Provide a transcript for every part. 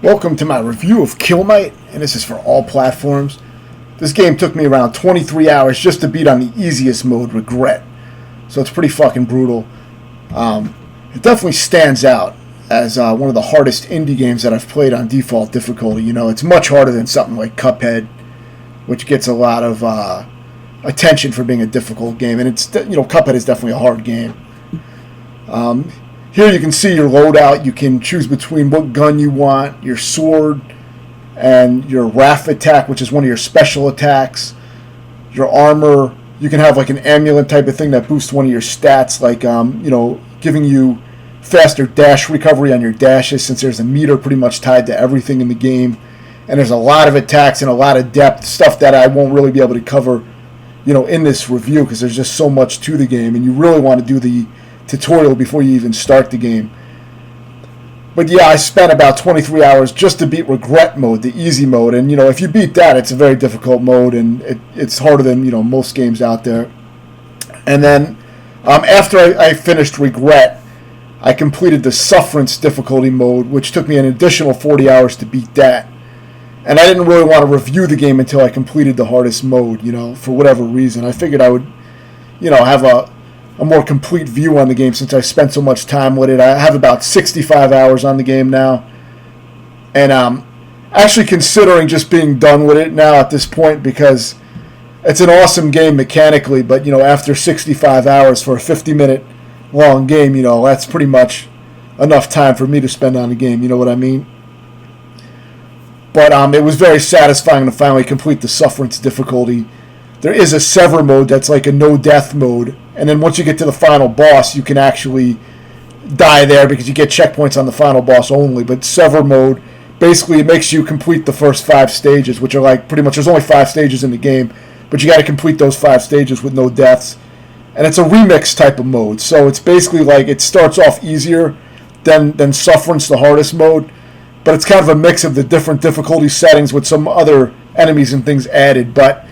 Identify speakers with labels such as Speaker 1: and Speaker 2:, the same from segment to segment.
Speaker 1: Welcome to my review of Killmite, and this is for all platforms. This game took me around 23 hours just to beat on the easiest mode, Regret. So it's pretty fucking brutal. It definitely stands out as one of the hardest indie games that I've played on default difficulty. You know, it's much harder than something like Cuphead, which gets a lot of attention for being a difficult game. And it's, Cuphead is definitely a hard game. Here you can see your loadout. You can choose between what gun you want, your sword, and your Wrath attack, which is one of your special attacks. Your armor, you can have like an amulet type of thing that boosts one of your stats, like giving you faster dash recovery on your dashes, since there's a meter pretty much tied to everything in the game. And there's a lot of attacks and a lot of depth, stuff that I won't really be able to cover, in this review, because there's just so much to the game, and you really want to do the tutorial before you even start the game. But yeah, I spent about 23 hours just to beat Regret mode, the easy mode, and if you beat that, it's a very difficult mode, and it's harder than most games out there. And then after I finished Regret, I completed the Sufferance difficulty mode, which took me an additional 40 hours to beat that. And I didn't really want to review the game until I completed the hardest mode, for whatever reason. I figured I would, have a more complete view on the game since I spent so much time with it. I have about 65 hours on the game now. And I'm actually considering just being done with it now at this point, because it's an awesome game mechanically, but after 65 hours for a 50-minute long game, that's pretty much enough time for me to spend on the game, you know what I mean? But it was very satisfying to finally complete the Sufferance difficulty. There is a Sever mode that's like a no-death mode, and then once you get to the final boss, you can actually die there because you get checkpoints on the final boss only. But Sever mode, basically it makes you complete the first 5 stages, which are like pretty much, there's only 5 stages in the game, but you got to complete those 5 stages with no deaths. And it's a remix type of mode, so it's basically like it starts off easier than Sufferance, the hardest mode, but it's kind of a mix of the different difficulty settings with some other enemies and things added. But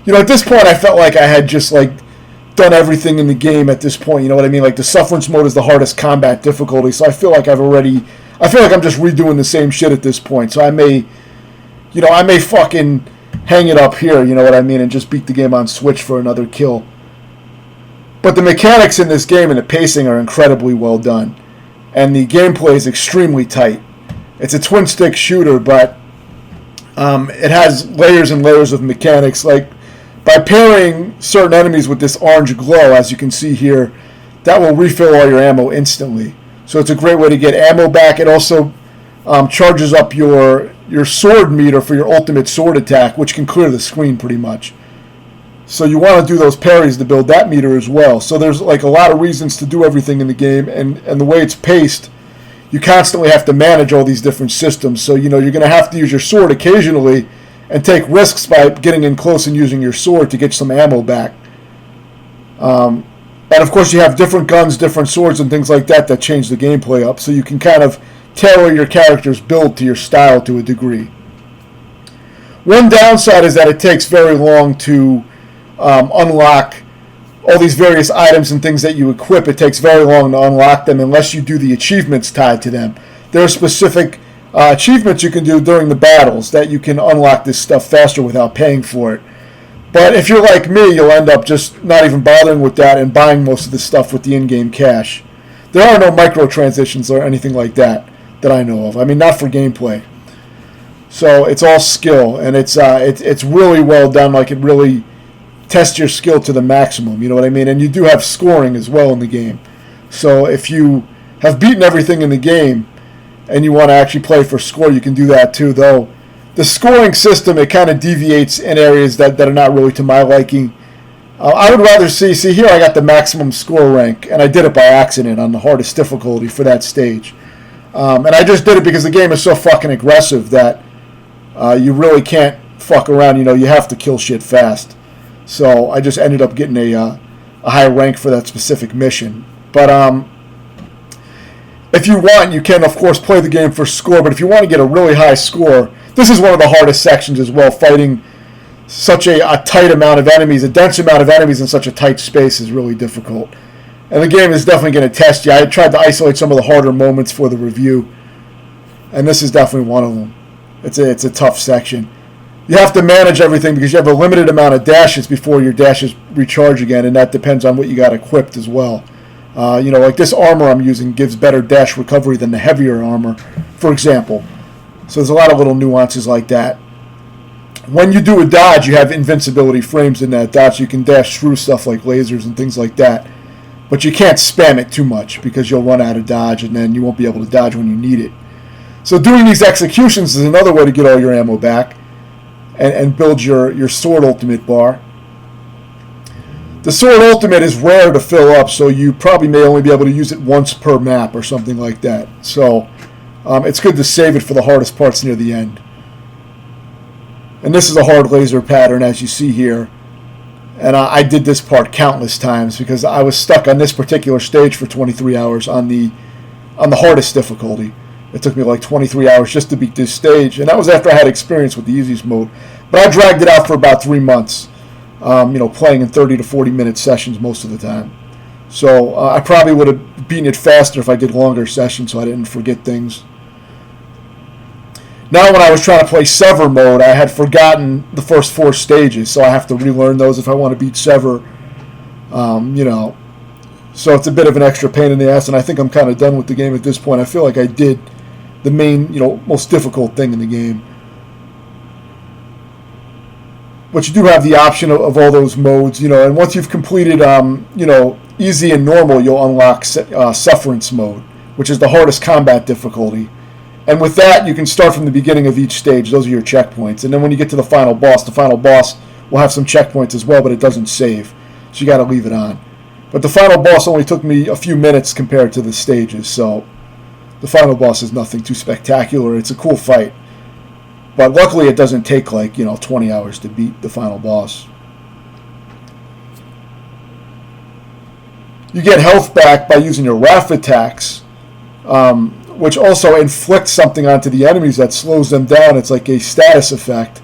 Speaker 1: at this point, I felt like I had just done everything in the game at this point. You know what I mean? Like the Sufferance mode is the hardest combat difficulty, so I feel like I'm just redoing the same shit at this point. So I may fucking hang it up here, you know what I mean, and just beat the game on Switch for another kill. But the mechanics in this game and the pacing are incredibly well done, and the gameplay is extremely tight. It's a twin-stick shooter, but it has layers and layers of mechanics. Like, by pairing certain enemies with this orange glow, as you can see here, that will refill all your ammo instantly. So it's a great way to get ammo back. It also charges up your sword meter for your ultimate sword attack, which can clear the screen pretty much. So you want to do those parries to build that meter as well. So there's like a lot of reasons to do everything in the game, and the way it's paced, you constantly have to manage all these different systems. So you're going to have to use your sword occasionally and take risks by getting in close and using your sword to get some ammo back. And of course you have different guns, different swords, and things like that change the gameplay up. So you can kind of tailor your character's build to your style to a degree. One downside is that it takes very long to unlock all these various items and things that you equip. It takes very long to unlock them unless you do the achievements tied to them. There are specific achievements you can do during the battles that you can unlock this stuff faster without paying for it. But if you're like me, you'll end up just not even bothering with that and buying most of the stuff with the in-game cash. There are no microtransactions or anything like that I know of. I mean, not for gameplay. So it's all skill, and it's really well done. Like, it really test your skill to the maximum, you know what I mean? And you do have scoring as well in the game. So if you have beaten everything in the game and you want to actually play for score, you can do that too, though the scoring system, it kind of deviates in areas that are not really to my liking. I would rather see here I got the maximum score rank, and I did it by accident on the hardest difficulty for that stage. And I just did it because the game is so fucking aggressive that you really can't fuck around, you have to kill shit fast. So I just ended up getting a high rank for that specific mission. But if you want, you can, of course, play the game for score. But if you want to get a really high score, this is one of the hardest sections as well. Fighting such a tight amount of enemies, a dense amount of enemies in such a tight space is really difficult. And the game is definitely going to test you. I tried to isolate some of the harder moments for the review. and this is definitely one of them. It's a tough section. You have to manage everything because you have a limited amount of dashes before your dashes recharge again, and that depends on what you got equipped as well. Like this armor I'm using gives better dash recovery than the heavier armor, for example. So there's a lot of little nuances like that. When you do a dodge, you have invincibility frames in that dodge. So you can dash through stuff like lasers and things like that. But you can't spam it too much because you'll run out of dodge and then you won't be able to dodge when you need it. So doing these executions is another way to get all your ammo back and build your sword ultimate bar. The sword ultimate is rare to fill up, so you probably may only be able to use it once per map or something like that. So it's good to save it for the hardest parts near the end. And this is a hard laser pattern, as you see here. And I did this part countless times because I was stuck on this particular stage for 23 hours on the hardest difficulty. It took me like 23 hours just to beat this stage, and that was after I had experience with the easiest mode. But I dragged it out for about 3 months, playing in 30 to 40 minute sessions most of the time. So I probably would have beaten it faster if I did longer sessions so I didn't forget things. Now when I was trying to play Sever mode, I had forgotten the first 4 stages, so I have to relearn those if I want to beat Sever. So it's a bit of an extra pain in the ass, and I think I'm kind of done with the game at this point. I feel like I did the main, most difficult thing in the game. But you do have the option of all those modes, and once you've completed, easy and normal, you'll unlock Sufferance mode, which is the hardest combat difficulty. And with that, you can start from the beginning of each stage. Those are your checkpoints. And then when you get to the final boss will have some checkpoints as well, but it doesn't save. So you got to leave it on. But the final boss only took me a few minutes compared to the stages, so the final boss is nothing too spectacular. It's a cool fight. But luckily it doesn't take 20 hours to beat the final boss. You get health back by using your Wrath attacks, which also inflicts something onto the enemies that slows them down. It's like a status effect.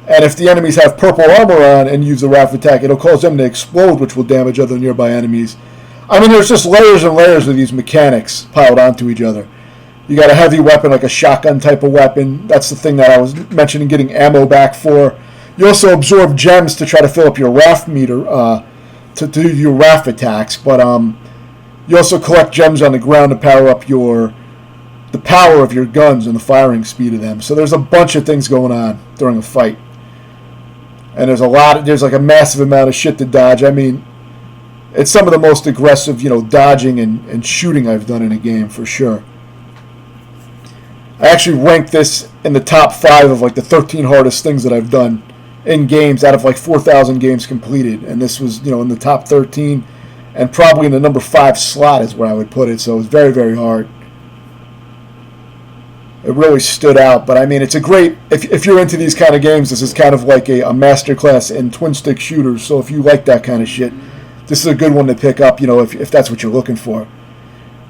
Speaker 1: And if the enemies have purple armor on and use the Wrath attack, it'll cause them to explode, which will damage other nearby enemies. I mean, there's just layers and layers of these mechanics piled onto each other. You got a heavy weapon, like a shotgun type of weapon. That's the thing that I was mentioning getting ammo back for. You also absorb gems to try to fill up your Wrath meter, to do your Wrath attacks. But you also collect gems on the ground to power up the power of your guns and the firing speed of them. So there's a bunch of things going on during a fight. And there's like a massive amount of shit to dodge. I mean, it's some of the most aggressive, dodging and shooting I've done in a game, for sure. I actually ranked this in the top 5 of the 13 hardest things that I've done in games out of 4,000 games completed. And this was, in the top 13 and probably in the number 5 slot is where I would put it. So it was very, very hard. It really stood out, but I mean, it's a great, if you're into these kind of games, this is kind of like a masterclass in twin-stick shooters, so if you like that kind of shit, this is a good one to pick up, if that's what you're looking for.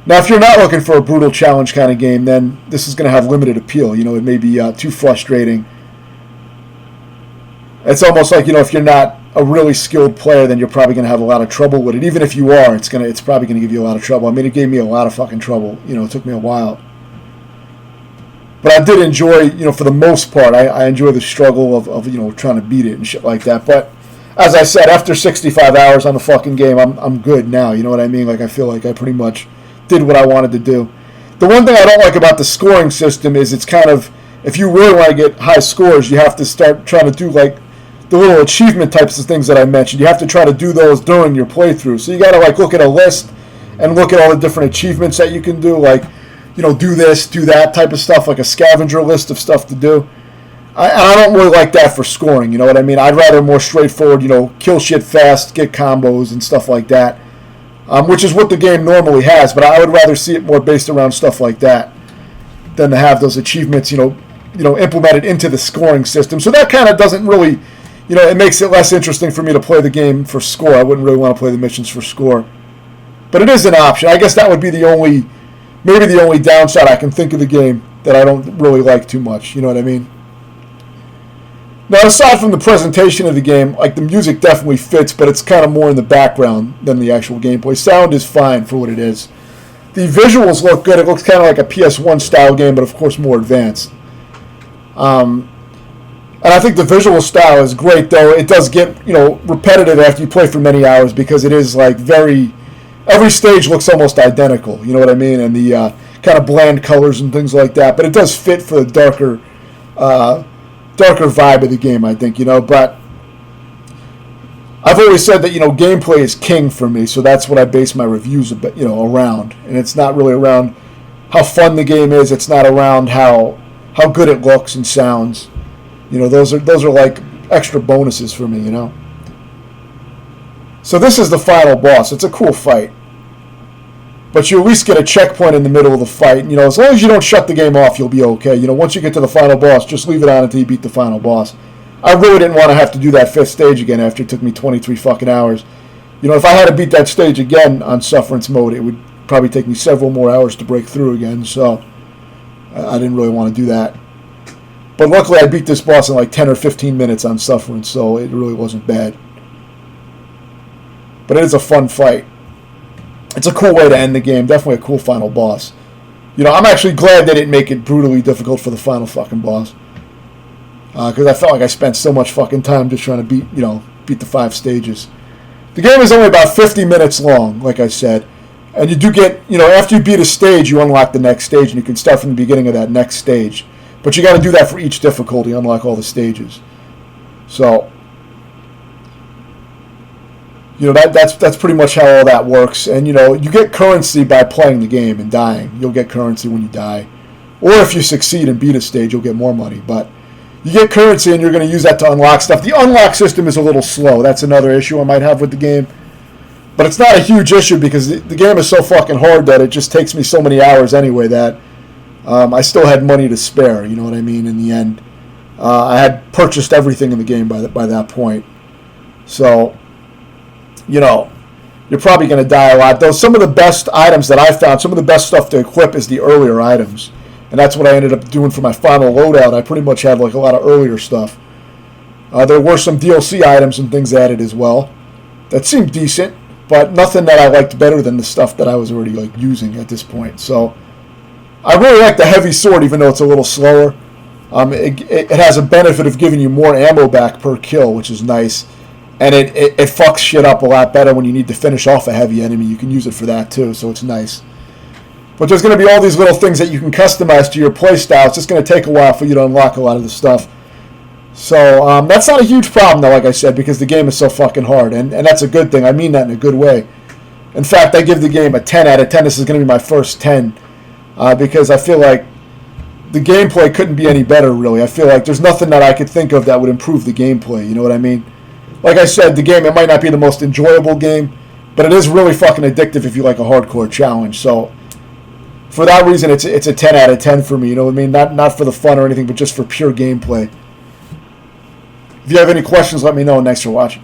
Speaker 1: Now, if you're not looking for a brutal challenge kind of game, then this is going to have limited appeal. It may be too frustrating. It's almost like, if you're not a really skilled player, then you're probably going to have a lot of trouble with it. Even if you are, it's probably going to give you a lot of trouble. I mean, it gave me a lot of fucking trouble. It took me a while. But I did enjoy, for the most part, I enjoy the struggle of trying to beat it and shit like that. But as I said, after 65 hours on the fucking game, I'm good now. You know what I mean? I feel like I pretty much did what I wanted to do. The one thing I don't like about the scoring system is it's kind of, if you really want to get high scores, you have to start trying to do the little achievement types of things that I mentioned. You have to try to do those during your playthrough. So you got to look at a list and look at all the different achievements that you can do, do this, do that type of stuff, like a scavenger list of stuff to do. I don't really like that for scoring, you know what I mean? I'd rather more straightforward, kill shit fast, get combos and stuff like that, which is what the game normally has, but I would rather see it more based around stuff like that than to have those achievements, implemented into the scoring system. So that kind of doesn't really, it makes it less interesting for me to play the game for score. I wouldn't really want to play the missions for score. But it is an option. I guess that would be maybe the only downside I can think of the game that I don't really like too much. You know what I mean? Now, aside from the presentation of the game, the music definitely fits, but it's kind of more in the background than the actual gameplay. Sound is fine for what it is. The visuals look good. It looks kind of like a PS1 style game, but of course more advanced. And I think the visual style is great, though it does get repetitive after you play for many hours because it is like every stage looks almost identical. You know what I mean? And the kind of bland colors and things like that. But it does fit for the darker vibe of the game, I think. But I've always said that gameplay is king for me, so that's what I base my reviews around. And it's not really around how fun the game is. It's not around how good it looks and sounds. Those are like extra bonuses for me. So this is the final boss. It's a cool fight, but you at least get a checkpoint in the middle of the fight. As long as you don't shut the game off, you'll be okay. Once you get to the final boss, just leave it on until you beat the final boss. I really didn't want to have to do that 5th stage again after it took me 23 fucking hours. If I had to beat that stage again on sufferance mode, it would probably take me several more hours to break through again. So I didn't really want to do that. But luckily I beat this boss in like 10 or 15 minutes on sufferance, so it really wasn't bad. But it is a fun fight. It's a cool way to end the game. Definitely a cool final boss. I'm actually glad they didn't make it brutally difficult for the final fucking boss. Because I felt like I spent so much fucking time just trying to beat the 5 stages. The game is only about 50 minutes long, like I said. And you do get, after you beat a stage, you unlock the next stage, and you can start from the beginning of that next stage. But you got to do that for each difficulty, unlock all the stages. So, that's pretty much how all that works. And, you get currency by playing the game and dying. You'll get currency when you die. Or if you succeed and beat a stage, you'll get more money. But you get currency and you're going to use that to unlock stuff. The unlock system is a little slow. That's another issue I might have with the game. But it's not a huge issue because the game is so fucking hard that it just takes me so many hours anyway that I still had money to spare, you know what I mean, in the end. I had purchased everything in the game by that point. So, you're probably going to die a lot. Though some of the best items that I found, some of the best stuff to equip is the earlier items. And that's what I ended up doing for my final loadout. I pretty much had like a lot of earlier stuff. There were some DLC items and things added as well that seemed decent, but nothing that I liked better than the stuff that I was already like using at this point. So I really like the heavy sword, even though it's a little slower. It has a benefit of giving you more ammo back per kill, which is nice. And it fucks shit up a lot better when you need to finish off a heavy enemy. You can use it for that too, so it's nice. But there's going to be all these little things that you can customize to your playstyle. It's just going to take a while for you to unlock a lot of the stuff. So that's not a huge problem, though, like I said, because the game is so fucking hard. And that's a good thing. I mean that in a good way. In fact, I give the game a 10 out of 10. This is going to be my first 10. Because I feel like the gameplay couldn't be any better, really. I feel like there's nothing that I could think of that would improve the gameplay. You know what I mean? Like I said, the game, it might not be the most enjoyable game, but it is really fucking addictive if you like a hardcore challenge. So for that reason, it's a 10 out of 10 for me. You know what I mean? Not for the fun or anything, but just for pure gameplay. If you have any questions, let me know. Thanks for watching.